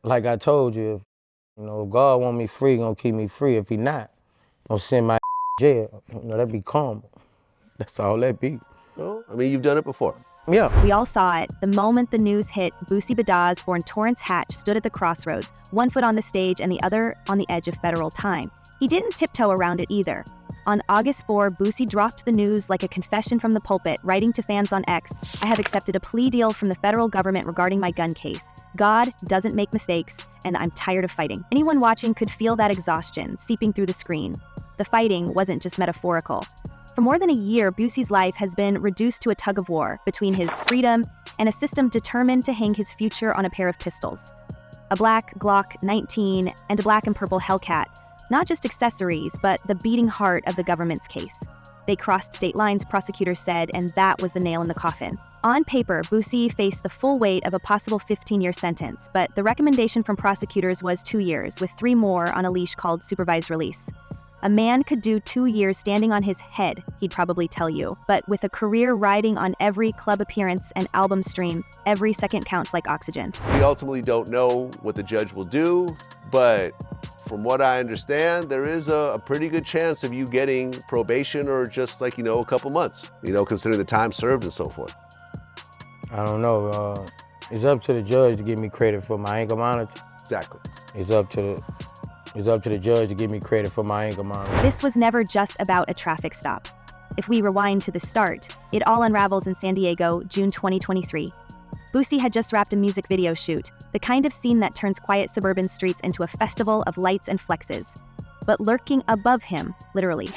like I told you, if God want me free, gonna keep me free. If he not, gonna send my jail. That'd be calm. That's all that be. Well, I mean, you've done it before. Yeah. We all saw it. The moment the news hit, Boosie Badazz, born Torrence Hatch, stood at the crossroads, one foot on the stage and the other on the edge of federal time. He didn't tiptoe around it either. On August 4, Boosie dropped the news like a confession from the pulpit, writing to fans on X, "I have accepted a plea deal from the federal government regarding my gun case. God doesn't make mistakes, and I'm tired of fighting." Anyone watching could feel that exhaustion seeping through the screen. The fighting wasn't just metaphorical. For more than a year, Boosie's life has been reduced to a tug-of-war between his freedom and a system determined to hang his future on a pair of pistols. A black Glock 19 and a black and purple Hellcat, not just accessories, but the beating heart of the government's case. They crossed state lines, prosecutors said, and that was the nail in the coffin. On paper, Boosie faced the full weight of a possible 15-year sentence, but the recommendation from prosecutors was 2 years, with 3 more on a leash called supervised release. A man could do 2 years standing on his head, he'd probably tell you, but with a career riding on every club appearance and album stream, every second counts like oxygen. We ultimately don't know what the judge will do, but from what I understand, there is a pretty good chance of you getting probation or just like, a couple months, considering the time served and so forth. I don't know. It's up to the judge to give me credit for my anger monitor. Exactly. It's up to the judge to give me credit for my anger monitor. This was never just about a traffic stop. If we rewind to the start, it all unravels in San Diego, June 2023. Boosie had just wrapped a music video shoot, the kind of scene that turns quiet suburban streets into a festival of lights and flexes. But lurking above him, literally,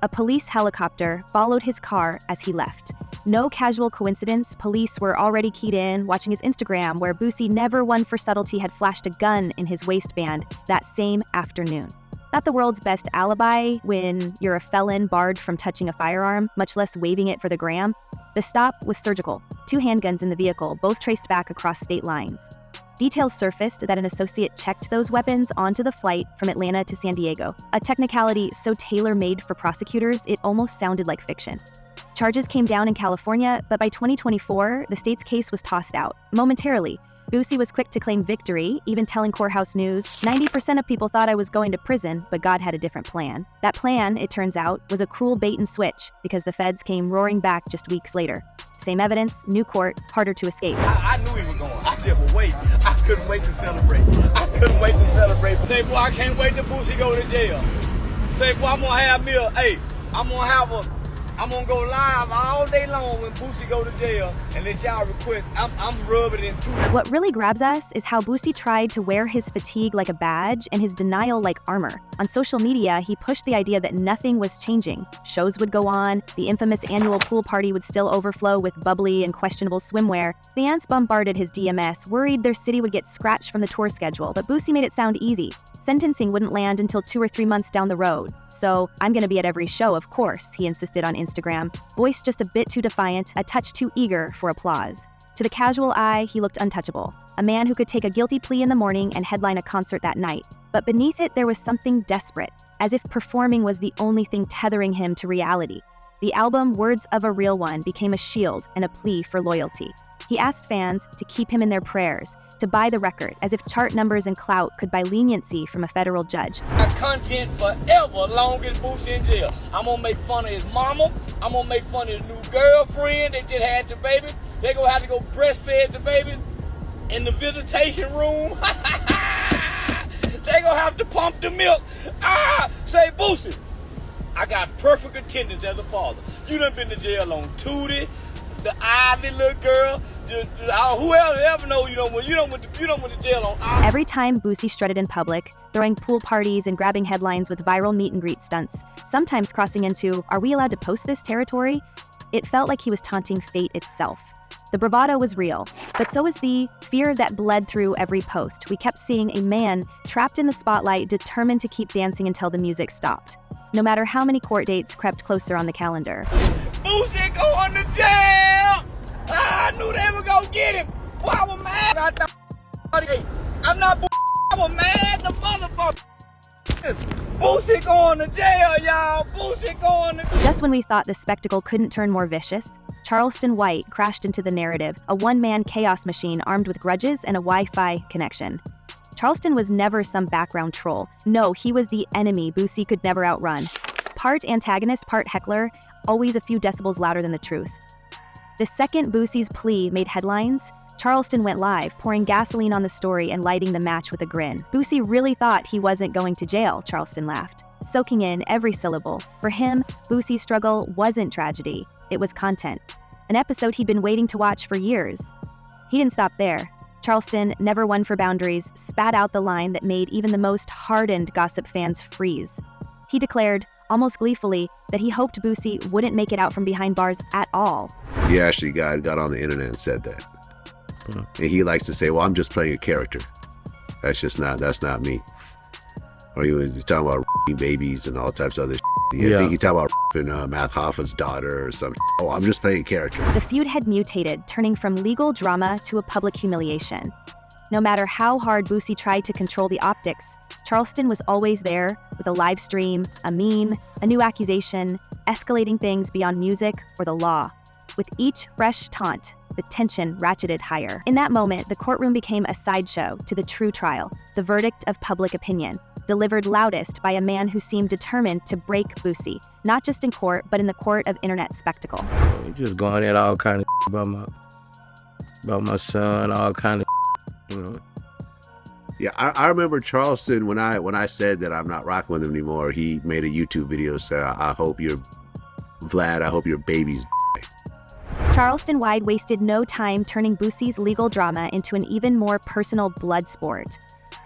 a police helicopter followed his car as he left. No casual coincidence, police were already keyed in, watching his Instagram, where Boosie, never one for subtlety, had flashed a gun in his waistband that same afternoon. Not the world's best alibi when you're a felon barred from touching a firearm, much less waving it for the gram. The stop was surgical. 2 handguns in the vehicle, both traced back across state lines. Details surfaced that an associate checked those weapons onto the flight from Atlanta to San Diego, a technicality so tailor-made for prosecutors it almost sounded like fiction. Charges came down in California, but by 2024, the state's case was tossed out. Momentarily, Boosie was quick to claim victory, even telling Courthouse News, "90% of people thought I was going to prison, but God had a different plan." That plan, it turns out, was a cruel bait and switch, because the feds came roaring back just weeks later. Same evidence, new court, harder to escape. I knew he was going. I just wait. I couldn't wait to celebrate. Say, boy, I can't wait till Boosie go to jail. Say, boy, I'm gonna have me I'm gonna go live all day long when Boosie go to jail and let y'all request. I'm rubbing it in 2. What really grabs us is how Boosie tried to wear his fatigue like a badge and his denial like armor. On social media, he pushed the idea that nothing was changing. Shows would go on, the infamous annual pool party would still overflow with bubbly and questionable swimwear. Fans bombarded his DMs, worried their city would get scratched from the tour schedule, but Boosie made it sound easy. Sentencing wouldn't land until 2 or 3 months down the road. "So, I'm gonna be at every show, of course," he insisted on Instagram, voice just a bit too defiant, a touch too eager for applause. To the casual eye, he looked untouchable, a man who could take a guilty plea in the morning and headline a concert that night. But beneath it, there was something desperate, as if performing was the only thing tethering him to reality. The album Words of a Real One became a shield and a plea for loyalty. He asked fans to keep him in their prayers, to buy the record, as if chart numbers and clout could buy leniency from a federal judge. My content forever, long as Boosie in jail. I'm gonna make fun of his mama. I'm gonna make fun of his new girlfriend that just had the baby. They gonna have to go breastfeed the baby in the visitation room. They gonna have to pump the milk. Say, Boosie, I got perfect attendance as a father. You done been to jail on Tootie, the Ivy little girl, whoever ever know you don't went to jail on. Every time Boosie strutted in public, throwing pool parties and grabbing headlines with viral meet and greet stunts, sometimes crossing into, "Are we allowed to post this?" territory, it felt like he was taunting fate itself. The bravado was real, but so was the fear that bled through every post. We kept seeing a man trapped in the spotlight, determined to keep dancing until the music stopped, no matter how many court dates crept closer on the calendar. Boosie going to jail! I knew they were gonna get him. Boy, I was mad. I'm not. I was mad. The motherfucker. Boosie going to jail, y'all. Boosie going to. Just when we thought the spectacle couldn't turn more vicious, Charleston White crashed into the narrative, a one-man chaos machine armed with grudges and a Wi-Fi connection. Charleston was never some background troll. No, he was the enemy Boosie could never outrun. Part antagonist, part heckler, always a few decibels louder than the truth. The second Boosie's plea made headlines, Charleston went live, pouring gasoline on the story and lighting the match with a grin. Boosie really thought he wasn't going to jail, Charleston laughed, soaking in every syllable. For him, Boosie's struggle wasn't tragedy, it was content. An episode he'd been waiting to watch for years. He didn't stop there. Charleston, never one for boundaries, spat out the line that made even the most hardened gossip fans freeze. He declared, almost gleefully, that he hoped Boosie wouldn't make it out from behind bars at all. He actually got on the internet and said that. And he likes to say, well, I'm just playing a character. That's not me. Or he was talking about babies and all types of other shit. I think he talked about Math Hoffa's daughter or something. Oh, I'm just playing a character. The feud had mutated, turning from legal drama to a public humiliation. No matter how hard Boosie tried to control the optics, Charleston was always there with a live stream, a meme, a new accusation, escalating things beyond music or the law. With each fresh taunt, the tension ratcheted higher. In that moment, the courtroom became a sideshow to the true trial, the verdict of public opinion, delivered loudest by a man who seemed determined to break Boosie, not just in court, but in the court of internet spectacle. Just going at all kind of about my son, all kind of, you know. Yeah, I remember Charleston when I said that I'm not rocking with him anymore. He made a YouTube video saying, I hope your baby's. Charleston White wasted no time turning Boosie's legal drama into an even more personal blood sport,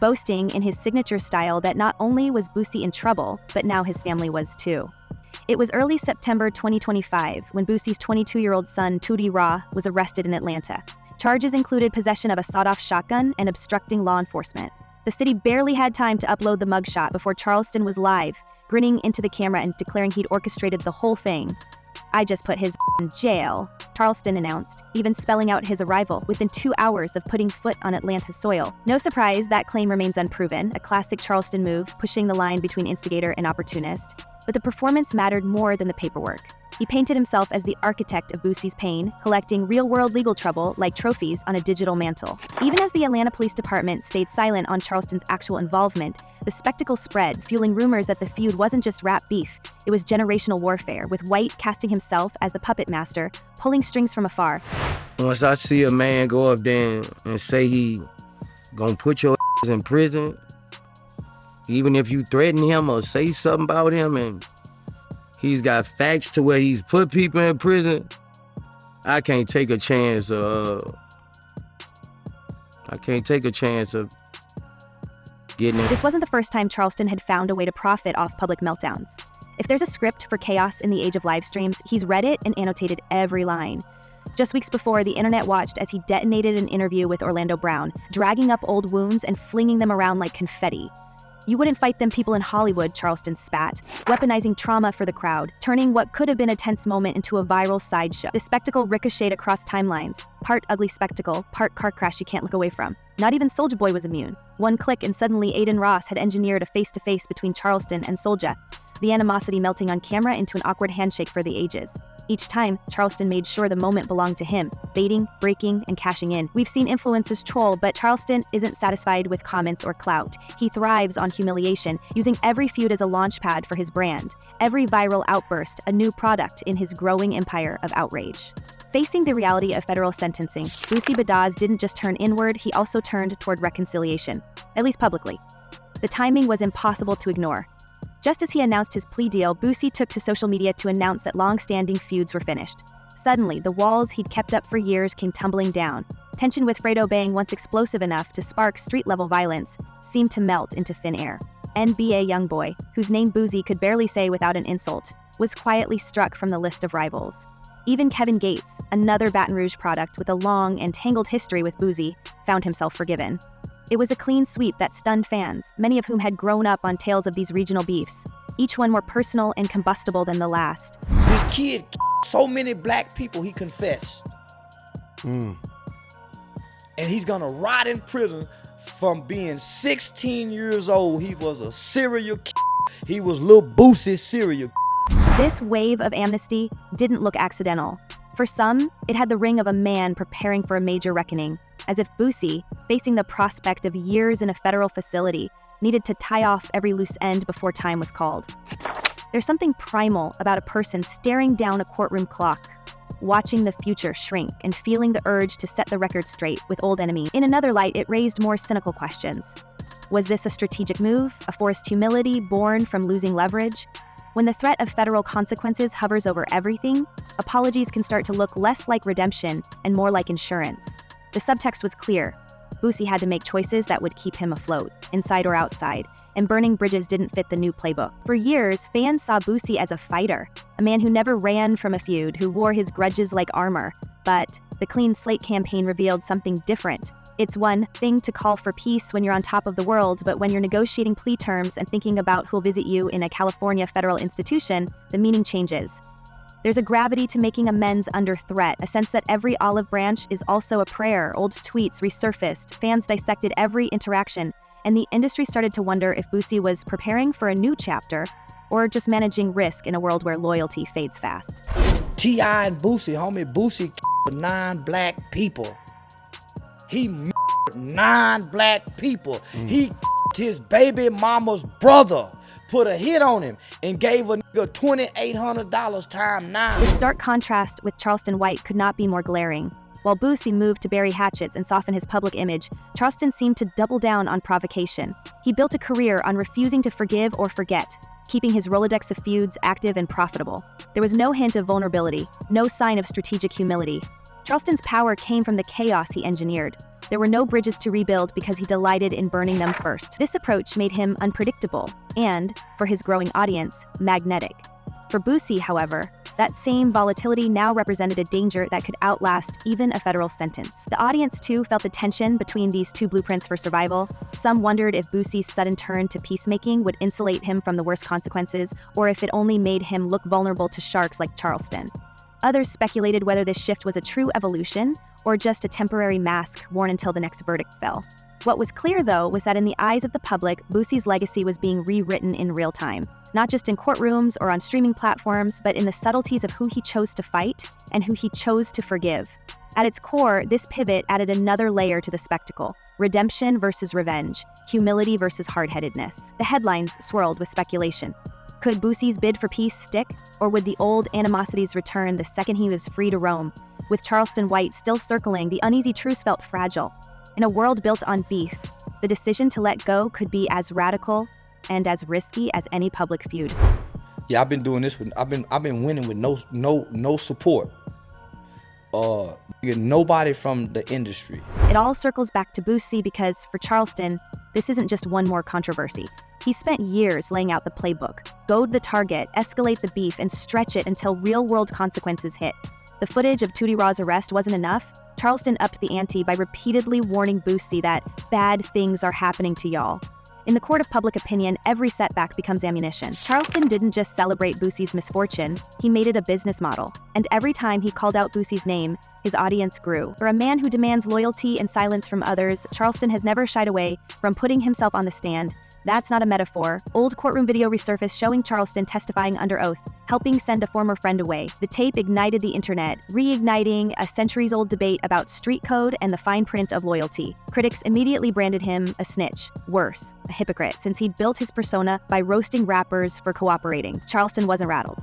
boasting in his signature style that not only was Boosie in trouble, but now his family was too. It was early September 2025 when Boosie's 22-year-old son, Tootie Raw, was arrested in Atlanta. Charges included possession of a sawed-off shotgun and obstructing law enforcement. The city barely had time to upload the mugshot before Charleston was live, grinning into the camera and declaring he'd orchestrated the whole thing. I just put his in jail, Charleston announced, even spelling out his arrival within 2 hours of putting foot on Atlanta soil. No surprise, that claim remains unproven, a classic Charleston move, pushing the line between instigator and opportunist. But the performance mattered more than the paperwork. He painted himself as the architect of Boosie's pain, collecting real-world legal trouble like trophies on a digital mantle. Even as the Atlanta Police Department stayed silent on Charleston's actual involvement, the spectacle spread, fueling rumors that the feud wasn't just rap beef, it was generational warfare, with White casting himself as the puppet master, pulling strings from afar. Once I see a man go up there and say he gonna put your ass in prison, even if you threaten him or say something about him and he's got facts to where he's put people in prison, I can't take a chance of getting it. This wasn't the first time Charleston had found a way to profit off public meltdowns. If there's a script for chaos in the age of live streams, he's read it and annotated every line. Just weeks before, the internet watched as he detonated an interview with Orlando Brown, dragging up old wounds and flinging them around like confetti. You wouldn't fight them people in Hollywood, Charleston spat, weaponizing trauma for the crowd, turning what could have been a tense moment into a viral sideshow. The spectacle ricocheted across timelines, part ugly spectacle, part car crash you can't look away from. Not even Soulja Boy was immune. One click and suddenly Aiden Ross had engineered a face-to-face between Charleston and Soulja, the animosity melting on camera into an awkward handshake for the ages. Each time, Charleston made sure the moment belonged to him, baiting, breaking, and cashing in. We've seen influencers troll, but Charleston isn't satisfied with comments or clout. He thrives on humiliation, using every feud as a launchpad for his brand, every viral outburst a new product in his growing empire of outrage. Facing the reality of federal sentencing, Boosie Badazz didn't just turn inward, he also turned toward reconciliation, at least publicly. The timing was impossible to ignore. Just as he announced his plea deal, Boosie took to social media to announce that long-standing feuds were finished. Suddenly, the walls he'd kept up for years came tumbling down. Tension with Fredo Bang, once explosive enough to spark street-level violence, seemed to melt into thin air. NBA youngboy, whose name Boosie could barely say without an insult, was quietly struck from the list of rivals. Even Kevin Gates, another Baton Rouge product with a long and tangled history with Boosie, found himself forgiven. It was a clean sweep that stunned fans, many of whom had grown up on tales of these regional beefs, each one more personal and combustible than the last. This kid so many black people, he confessed. And he's gonna rot in prison from being 16 years old. He was a serial He was Lil Boosie's serial. This wave of amnesty didn't look accidental. For some, it had the ring of a man preparing for a major reckoning. as if Boosie, facing the prospect of years in a federal facility, needed to tie off every loose end before time was called. There's something primal about a person staring down a courtroom clock, watching the future shrink and feeling the urge to set the record straight with old enemies. In another light, it raised more cynical questions. Was this a strategic move, a forced humility born from losing leverage? When the threat of federal consequences hovers over everything, apologies can start to look less like redemption and more like insurance. The subtext was clear. Boosie had to make choices that would keep him afloat, inside or outside, and burning bridges didn't fit the new playbook. For years, fans saw Boosie as a fighter, a man who never ran from a feud, who wore his grudges like armor. But the Clean Slate campaign revealed something different. It's one thing to call for peace when you're on top of the world, but when you're negotiating plea terms and thinking about who'll visit you in a California federal institution, the meaning changes. There's a gravity to making amends under threat, a sense that every olive branch is also a prayer. Old tweets resurfaced, fans dissected every interaction, and the industry started to wonder if Boosie was preparing for a new chapter or just managing risk in a world where loyalty fades fast. T.I. and Boosie, homie, Boosie 9 black people. He 9 black people. He his baby mama's brother, put a hit on him, and gave a nigga $2,800 times 9. The stark contrast with Charleston White could not be more glaring. While Boosie moved to bury hatchets and soften his public image, Charleston seemed to double down on provocation. He built a career on refusing to forgive or forget, keeping his Rolodex of feuds active and profitable. There was no hint of vulnerability, no sign of strategic humility. Charleston's power came from the chaos he engineered. There were no bridges to rebuild because he delighted in burning them first. This approach made him unpredictable and, for his growing audience, magnetic. For Boosie, however, that same volatility now represented a danger that could outlast even a federal sentence. The audience, too, felt the tension between these two blueprints for survival. Some wondered if Boosie's sudden turn to peacemaking would insulate him from the worst consequences, or if it only made him look vulnerable to sharks like Charleston. Others speculated whether this shift was a true evolution or just a temporary mask worn until the next verdict fell. What was clear, though, was that in the eyes of the public, Boosie's legacy was being rewritten in real time, not just in courtrooms or on streaming platforms, but in the subtleties of who he chose to fight and who he chose to forgive. At its core, this pivot added another layer to the spectacle: redemption versus revenge, humility versus hard-headedness. The headlines swirled with speculation. Could Boosie's bid for peace stick, or would the old animosities return the second he was free to roam? With Charleston White still circling, the uneasy truce felt fragile. In a world built on beef, the decision to let go could be as radical and as risky as any public feud. Yeah, I've been doing this with I've been winning with no support. Nobody from the industry. It all circles back to Boosie because for Charleston, this isn't just one more controversy. He spent years laying out the playbook: goad the target, escalate the beef, and stretch it until real-world consequences hit. The footage of Tootie Raw's arrest wasn't enough. Charleston upped the ante by repeatedly warning Boosie that bad things are happening to y'all. In the court of public opinion, every setback becomes ammunition. Charleston didn't just celebrate Boosie's misfortune, he made it a business model. And every time he called out Boosie's name, his audience grew. For a man who demands loyalty and silence from others, Charleston has never shied away from putting himself on the stand. That's not a metaphor. Old courtroom video resurfaced showing Charleston testifying under oath, helping send a former friend away. The tape ignited the internet, reigniting a centuries-old debate about street code and the fine print of loyalty. Critics immediately branded him a snitch, worse, a hypocrite, since he'd built his persona by roasting rappers for cooperating. Charleston wasn't rattled.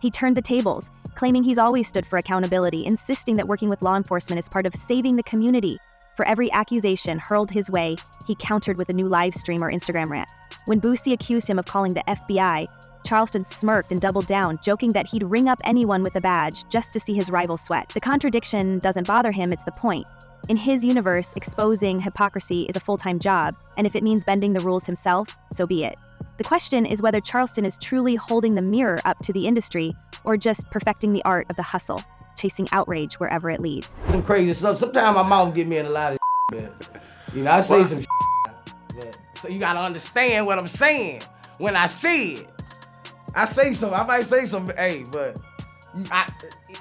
He turned the tables, claiming he's always stood for accountability, insisting that working with law enforcement is part of saving the community. For every accusation hurled his way, he countered with a new live stream or Instagram rant. When Boosie accused him of calling the FBI, Charleston smirked and doubled down, joking that he'd ring up anyone with a badge just to see his rival sweat. The contradiction doesn't bother him, it's the point. In his universe, exposing hypocrisy is a full-time job, and if it means bending the rules himself, so be it. The question is whether Charleston is truly holding the mirror up to the industry or just perfecting the art of the hustle, chasing outrage wherever it leads. Some crazy stuff. Sometimes my mouth get me in a lot of man. You know, I say some man. So you gotta understand what I'm saying when I say it. I say something, I might say something, hey, but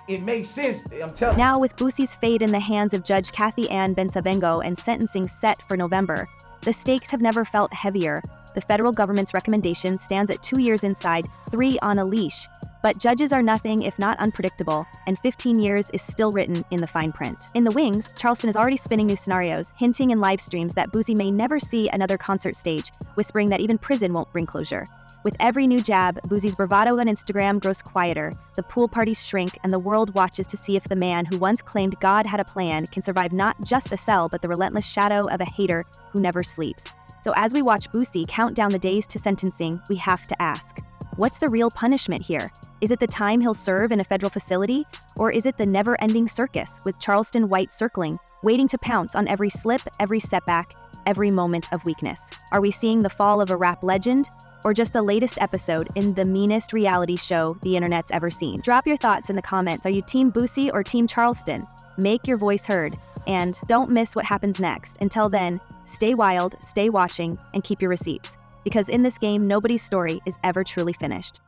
it makes sense, I'm telling you. Now, with Boosie's fate in the hands of Judge Kathy Ann Bensabengo and sentencing set for November, the stakes have never felt heavier. The federal government's recommendation stands at 2 years inside, 3 on a leash. But judges are nothing if not unpredictable, and 15 years is still written in the fine print. In the wings, Charleston is already spinning new scenarios, hinting in live streams that Boosie may never see another concert stage, whispering that even prison won't bring closure. With every new jab, Boosie's bravado on Instagram grows quieter, the pool parties shrink, and the world watches to see if the man who once claimed God had a plan can survive not just a cell but the relentless shadow of a hater who never sleeps. So as we watch Boosie count down the days to sentencing, we have to ask, what's the real punishment here? Is it the time he'll serve in a federal facility? Or is it the never-ending circus with Charleston White circling, waiting to pounce on every slip, every setback, every moment of weakness? Are we seeing the fall of a rap legend? Or just the latest episode in the meanest reality show the internet's ever seen? Drop your thoughts in the comments. Are you Team Boosie or Team Charleston? Make your voice heard. And don't miss what happens next. Until then, stay wild, stay watching, and keep your receipts. Because in this game, nobody's story is ever truly finished.